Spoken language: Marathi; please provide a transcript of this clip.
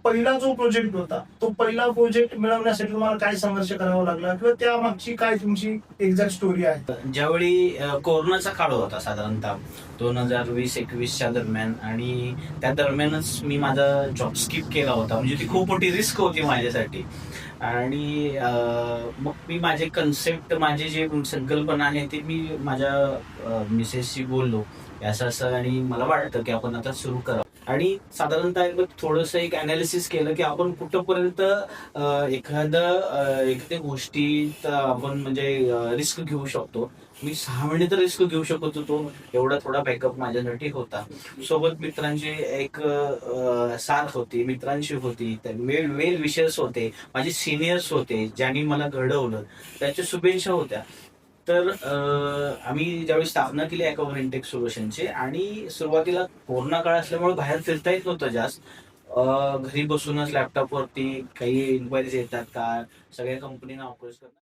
पहिला जो प्रोजेक्ट होता, तो पहिला प्रोजेक्ट मिळवण्यासाठी तुम्हाला काय संघर्ष करावा लागला किंवा त्या मागची काय तुमची एक्झॅक्ट स्टोरी आहे? ज्यावेळी कोरोनाचा काळ होता साधारणतः 2020-21च्या दरम्यान, आणि त्या दरम्यानच मी माझा जॉब स्किप केला होता. म्हणजे ती खूप मोठी रिस्क होती माझ्यासाठी. आणि मग मी माझे कन्सेप्ट, माझे जे संकल्पना आहे ते मी माझ्या मिसेसशी बोललो असं असं, आणि मला वाटतं की आपण आता सुरू करावं. आणि साधारणतः थोडंसं एक अनालिसिस केलं की आपण कुठंपर्यंत एखाद्या गोष्टीत आपण म्हणजे रिस्क घेऊ शकतो. मी 6 महिने तर रिस्क घेऊ शकत होतो, एवढा थोडा बॅकअप माझ्यासाठी होता. सोबत मित्रांची एक साथ होती, मित्रांची होती, वेल विशर्स होते, माझे सिनियर्स होते ज्यांनी मला घडवलं, त्यांच्या शुभेच्छा होत्या. तर आम्ही ज्यावेळी स्थापना केली अॅक्वा इनटेक सोल्युशनची, आणि सुरुवातीला कोरोना काळ असल्यामुळे बाहेर फिरता येत नव्हतं जास्त. घरी बसूनच लॅपटॉपवरती काही इन्क्वायरीज येतात का, सगळ्या कंपनीना ऑफर्स करतात.